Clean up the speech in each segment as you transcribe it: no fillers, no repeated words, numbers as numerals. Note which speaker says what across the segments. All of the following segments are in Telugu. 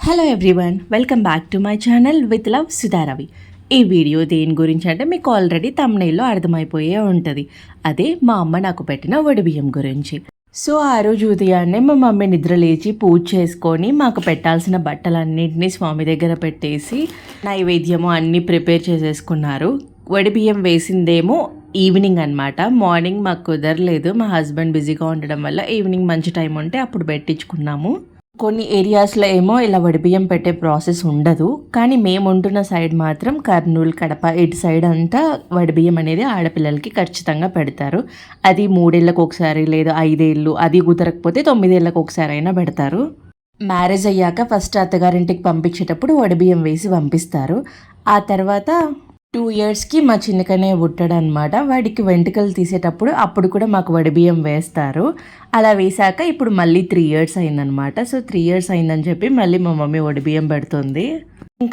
Speaker 1: Hello everyone, welcome back to my channel with love Sudharavi. ఈ వీడియో దేని గురించి అంటే మీకు ఆల్రెడీ థంబ్నెయిల్లో అర్థమైపోయే ఉంటుంది. అదే మా అమ్మ నాకు పెట్టిన వడిబియ్యం గురించి. సో ఆ రోజు ఉదయాన్నే మా మమ్మీ నిద్ర లేచి పూజ చేసుకొని మాకు పెట్టాల్సిన బట్టలన్నింటినీ స్వామి దగ్గర పెట్టేసి నైవేద్యము అన్నీ ప్రిపేర్ చేసేసుకున్నారు. వడిబియ్యం వేసిందేమో ఈవినింగ్ అనమాట. మార్నింగ్ మాకు కుదరలేదు, మా హస్బెండ్ బిజీగా ఉండడం వల్ల ఈవినింగ్ మంచి టైం ఉంటే అప్పుడు పెట్టించుకున్నాము. కొన్ని ఏరియాస్లో ఏమో ఇలా వడిబియ్యం పెట్టే ప్రాసెస్ ఉండదు, కానీ మేము ఉంటున్న సైడ్ మాత్రం కర్నూలు, కడప ఇటు సైడ్ అంతా వడిబియ్యం అనేది ఆడపిల్లలకి ఖచ్చితంగా పెడతారు. అది 3 ఏళ్ళకు ఒకసారి లేదా 5 ఏళ్ళు, అది కుదరకపోతే 9 ఏళ్ళకు ఒకసారి అయినా పెడతారు. మ్యారేజ్ అయ్యాక ఫస్ట్ అత్తగారింటికి పంపించేటప్పుడు వడిబియ్యం వేసి పంపిస్తారు. ఆ తర్వాత 2 ఇయర్స్కి మా చిన్నకనే పుట్టాడనమాట. వాడికి వెంట్రుకలు తీసేటప్పుడు అప్పుడు కూడా మాకు వడిబియ్యం వేస్తారు. అలా వేశాక ఇప్పుడు మళ్ళీ 3 ఇయర్స్ అయిందనమాట. సో 3 ఇయర్స్ అయిందని చెప్పి మళ్ళీ మా మమ్మీ వడిబియ్యం పెడుతుంది.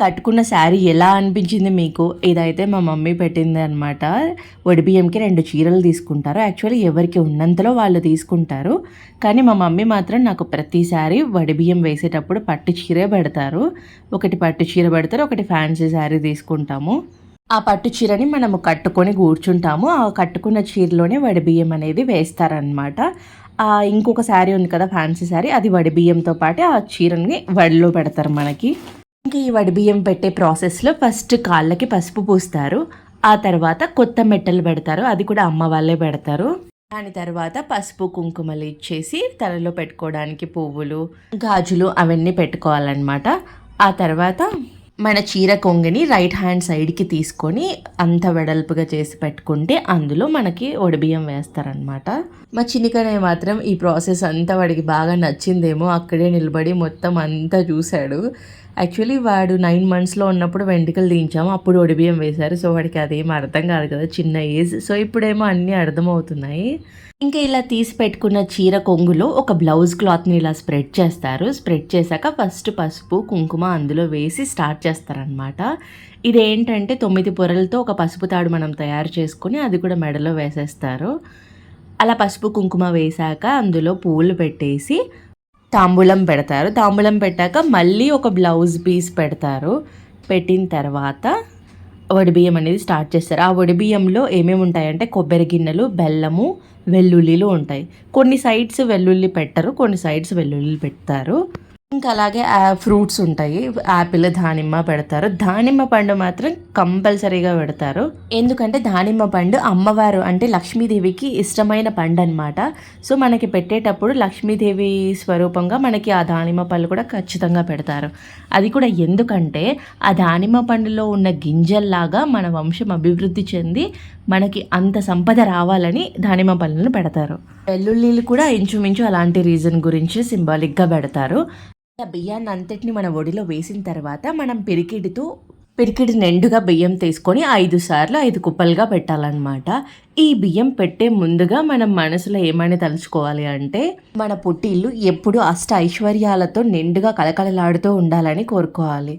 Speaker 1: కట్టుకున్న శారీ ఎలా అనిపించింది మీకు? ఇదైతే మా మమ్మీ పెట్టింది అనమాట. వడిబియ్యంకి 2 చీరలు తీసుకుంటారు. యాక్చువల్లీ ఎవరికి ఉన్నంతలో వాళ్ళు తీసుకుంటారు, కానీ మా మమ్మీ మాత్రం నాకు ప్రతిసారి వడిబియ్యం వేసేటప్పుడు పట్టు చీరే పెడతారు. ఒకటి పట్టు చీర పెడతారు, ఒకటి ఫ్యాన్సీ శారీ తీసుకుంటాము. ఆ పట్టు చీరని మనము కట్టుకొని కూర్చుంటాము. ఆ కట్టుకున్న చీరలోనే వడిబియ్యం అనేది వేస్తారనమాట. ఇంకొక శారీ ఉంది కదా, ఫ్యాన్సీ శారీ, అది వడిబియ్యంతో పాటు ఆ చీరని వడిలో పెడతారు మనకి. ఇంకా ఈ వడిబియ్యం పెట్టే ప్రాసెస్లో ఫస్ట్ కాళ్ళకి పసుపు పూస్తారు. ఆ తర్వాత కొత్త మెట్టలు పెడతారు, అది కూడా అమ్మ వాళ్ళే పెడతారు. దాని తర్వాత పసుపు కుంకుమలు ఇచ్చేసి తలలో పెట్టుకోవడానికి పువ్వులు, గాజులు అవన్నీ పెట్టుకోవాలన్నమాట. ఆ తర్వాత మన చీర కొంగిని రైట్ హ్యాండ్ సైడ్కి తీసుకొని అంత వెడల్పుగా చేసి పెట్టుకుంటే అందులో మనకి వడిబియ్యం వేస్తారనమాట. మా చిన్నకనే మాత్రం ఈ ప్రాసెస్ అంతా వాడికి బాగా నచ్చిందేమో, అక్కడే నిలబడి మొత్తం అంతా చూశాడు. యాక్చువల్లీ వాడు 9 మంత్స్లో ఉన్నప్పుడు వెంట్రుకలు తీయించాము, అప్పుడు వడిబియ్యం వేశారు. సో వాడికి అదేం అర్థం కాదు కదా, చిన్న ఏజ్. సో ఇప్పుడేమో అన్నీ అర్థమవుతున్నాయి. ఇంకా ఇలా తీసి పెట్టుకున్న చీర కొంగులో ఒక బ్లౌజ్ క్లాత్ని ఇలా స్ప్రెడ్ చేస్తారు. స్ప్రెడ్ చేశాక ఫస్ట్ పసుపు కుంకుమ అందులో వేసి స్టార్ట్ చేస్తారనమాట. ఇదేంటంటే 9 పొరలతో ఒక పసుపు తాడు మనం తయారు చేసుకుని అది కూడా మెడలో వేసేస్తారు. అలా పసుపు కుంకుమ వేశాక అందులో పువ్వులు పెట్టేసి తాంబూలం పెడతారు. తాంబూలం పెట్టాక మళ్ళీ ఒక బ్లౌజ్ పీస్ పెడతారు. పెట్టిన తర్వాత వడిబియ్యం అనేది స్టార్ట్ చేస్తారు. ఆ వడిబియ్యంలో ఏమేమి ఉంటాయంటే కొబ్బరి గిన్నెలు, బెల్లము, వెల్లుల్లిలు ఉంటాయి. కొన్ని సైడ్స్ వెల్లుల్లి పెట్టరు, కొన్ని సైడ్స్ వెల్లుల్లి పెడతారు. ఇంకా అలాగే ఫ్రూట్స్ ఉంటాయి, యాపిల్, దానిమ్మ పెడతారు. దానిమ్మ పండు మాత్రం కంపల్సరీగా పెడతారు. ఎందుకంటే దానిమ్మ పండు అమ్మవారు అంటే లక్ష్మీదేవికి ఇష్టమైన పండు అనమాట. సో మనకి పెట్టేటప్పుడు లక్ష్మీదేవి స్వరూపంగా మనకి ఆ దానిమ్మ పళ్ళు కూడా ఖచ్చితంగా పెడతారు. అది కూడా ఎందుకంటే ఆ దానిమ్మ పండులో ఉన్న గింజల్లాగా మన వంశం అభివృద్ధి చెంది మనకి అంత సంపద రావాలని దానిమ్మ పళ్ళను పెడతారు. వెల్లుల్లిలు కూడా ఇంచుమించు అలాంటి రీజన్ గురించి సింబాలిక్గా పెడతారు. బియ్యాన్ని అంతటిని మన ఒడిలో వేసిన తర్వాత మనం పిరికిడి నిండుగా బియ్యం తీసుకొని 5 సార్లు 5 కుప్పలుగా పెట్టాలన్నమాట. ఈ బియ్యం పెట్టే ముందుగా మనం మనసులో ఏమని తలుచుకోవాలి అంటే మన పుట్టిల్లు ఎప్పుడు అష్ట ఐశ్వర్యాలతో నిండుగా కలకలలాడుతూ ఉండాలని కోరుకోవాలి.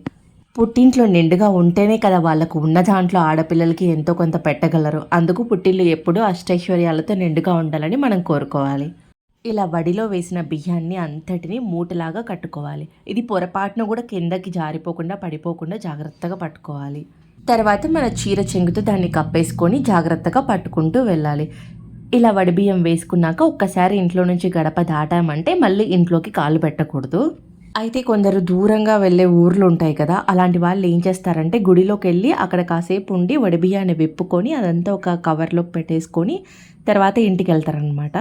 Speaker 1: పుట్టింట్లో నిండుగా ఉంటేనే కదా వాళ్ళకు ఉన్న దాంట్లో ఆడపిల్లలకి ఎంతో కొంత పెట్టగలరు. అందుకు పుట్టిల్లు ఎప్పుడూ అష్టైశ్వర్యాలతో నిండుగా ఉండాలని మనం కోరుకోవాలి. ఇలా వడిలో వేసిన బియ్యాన్ని అంతటిని మూటలాగా కట్టుకోవాలి. ఇది పొరపాటున కూడా కిందకి జారిపోకుండా పడిపోకుండా జాగ్రత్తగా పట్టుకోవాలి. తర్వాత మన చీర చెంగుతో దాన్ని కప్పేసుకొని జాగ్రత్తగా పట్టుకుంటూ వెళ్ళాలి. ఇలా వడిబియ్యం వేసుకున్నాక ఒక్కసారి ఇంట్లో నుంచి గడప దాటామంటే మళ్ళీ ఇంట్లోకి కాలు పెట్టకూడదు. అయితే కొందరు దూరంగా వెళ్ళే ఊర్లు ఉంటాయి కదా, అలాంటి వాళ్ళు ఏం చేస్తారంటే గుడిలోకి వెళ్ళి అక్కడ కాసేపు ఉండి వడిబియ్యాన్ని విప్పుకొని అదంతా ఒక కవర్లోకి పెట్టేసుకొని తర్వాత ఇంటికి వెళ్తారనమాట.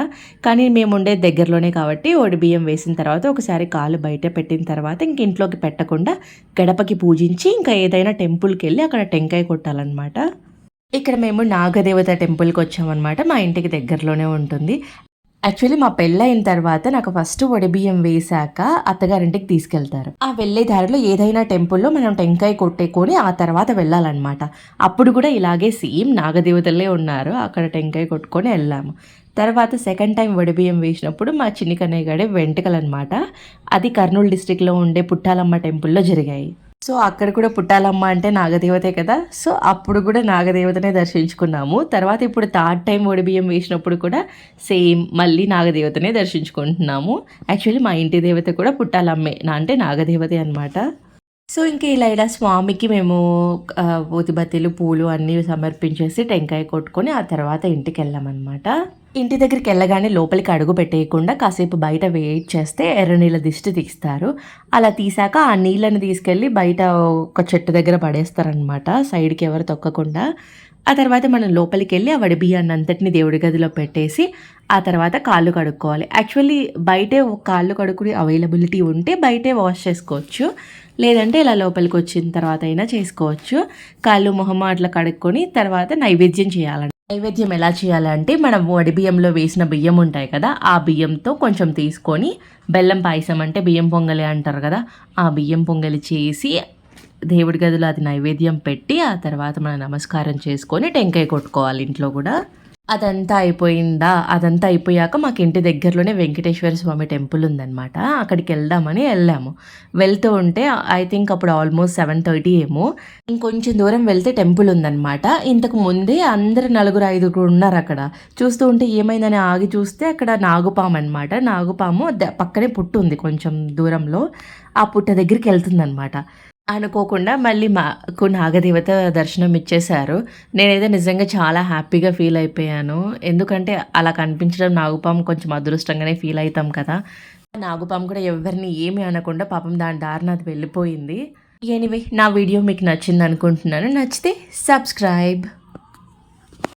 Speaker 1: కానీ మేము ఉండేది దగ్గరలోనే కాబట్టి వడిబియ్యం వేసిన తర్వాత ఒకసారి కాలు బయట పెట్టిన తర్వాత ఇంక ఇంట్లోకి పెట్టకుండా గడపకి పూజించి ఇంకా ఏదైనా టెంపుల్కి వెళ్ళి అక్కడ టెంకాయ కొట్టాలన్నమాట. ఇక్కడ మేము నాగదేవత టెంపుల్కి వచ్చామన్నమాట. మా ఇంటికి దగ్గరలోనే ఉంటుంది. యాక్చువల్లీ మా పెళ్ళైన తర్వాత నాకు ఫస్ట్ వడిబియ్యం వేశాక అత్తగారింటికి తీసుకెళ్తారు. ఆ వెళ్ళే దారిలో ఏదైనా టెంపుల్లో మనం టెంకాయ కొట్టేకొని ఆ తర్వాత వెళ్ళాలన్నమాట. అప్పుడు కూడా ఇలాగే సేమ్ నాగదేవతలే ఉన్నారు, అక్కడ టెంకాయ కొట్టుకొని వెళ్ళాము. తర్వాత సెకండ్ టైం వడిబియ్యం వేసినప్పుడు మా చిన్ని కన్నయ్య గడే వెంట్రుకలు అనమాట. అది కర్నూలు డిస్ట్రిక్ట్లో ఉండే పుట్టాలమ్మ టెంపుల్లో జరిగాయి. సో అక్కడ కూడా పుట్టాలమ్మ అంటే నాగదేవతే కదా, సో అప్పుడు కూడా నాగదేవతనే దర్శించుకున్నాము. తర్వాత ఇప్పుడు థర్డ్ టైం ఒడిబియ్యం వేసినప్పుడు కూడా సేమ్ మళ్ళీ నాగదేవతనే దర్శించుకుంటున్నాము. యాక్చువల్లీ మా ఇంటి దేవత కూడా పుట్టాలమ్మే, అంటే నాగదేవతే అనమాట. సో ఇంక ఇలా స్వామికి మేము ఊదిబత్తీలు, పూలు అన్నీ సమర్పించేసి టెంకాయ కొట్టుకొని ఆ తర్వాత ఇంటికి వెళ్ళామన్నమాట. ఇంటి దగ్గరికి వెళ్ళగానే లోపలికి అడుగు పెట్టేయకుండా కాసేపు బయట వెయిట్ చేస్తే ఎర్ర నీళ్ళ దిష్టి తీస్తారు. అలా తీసాక ఆ నీళ్ళని తీసుకెళ్ళి బయట ఒక చెట్టు దగ్గర పడేస్తారనమాట, సైడ్కి ఎవరు తొక్కకుండా. ఆ తర్వాత మనం లోపలికి వెళ్ళి ఆ వడి బియ్యాన్ని అంతటిని దేవుడి గదిలో పెట్టేసి ఆ తర్వాత కాళ్ళు కడుక్కోవాలి. యాక్చువల్లీ బయటే కాళ్ళు కడుక్కుని అవైలబిలిటీ ఉంటే బయటే వాష్ చేసుకోవచ్చు, లేదంటే ఇలా లోపలికి వచ్చిన తర్వాత అయినా చేసుకోవచ్చు. కాళ్ళు మొహం అట్లా కడుక్కొని తర్వాత నైవేద్యం చేయాలండి. నైవేద్యం ఎలా చేయాలంటే మనం వడి బియ్యంలో వేసిన బియ్యం ఉంటాయి కదా, ఆ బియ్యంతో కొంచెం తీసుకొని బెల్లం పాయసం అంటే బియ్యం పొంగలి అంటారు కదా, ఆ బియ్యం పొంగలి చేసి దేవుడి గదిలో అది నైవేద్యం పెట్టి ఆ తర్వాత మనం నమస్కారం చేసుకొని టెంకాయ కొట్టుకోవాలి ఇంట్లో కూడా. అదంతా అయిపోయాక మాకు ఇంటి దగ్గరలోనే వెంకటేశ్వర స్వామి టెంపుల్ ఉందన్నమాట, అక్కడికి వెళ్ళాము. వెళ్తూ ఉంటే ఐ థింక్ అప్పుడు ఆల్మోస్ట్ 7:30 ఏమో. ఇంకొంచెం దూరం వెళ్తే టెంపుల్ ఉందన్నమాట. ఇంతకు ముందే అందరు 4-5 ఉన్నారు అక్కడ. చూస్తూ ఉంటే ఏమైందని ఆగి చూస్తే అక్కడ నాగుపాము అనమాట. నాగుపాము పక్కనే పుట్టు ఉంది కొంచెం దూరంలో, ఆ పుట్ట దగ్గరికి వెళ్తుందనమాట. అనుకోకుండా మళ్ళీ మాకు నాగదేవత దర్శనం ఇచ్చేశారు. నేనైతే నిజంగా చాలా హ్యాపీగా ఫీల్ అయిపోయాను. ఎందుకంటే అలా కనిపించడం నాగుపాము కొంచెం అదృష్టంగానే ఫీల్ అవుతాం కదా. నాగుపాము కూడా ఎవరిని ఏమీ అనకుండా పాపం దాని దారిన అది వెళ్ళిపోయింది. ఎనీవే నా వీడియో మీకు నచ్చింది అనుకుంటున్నాను. నచ్చితే సబ్స్క్రైబ్.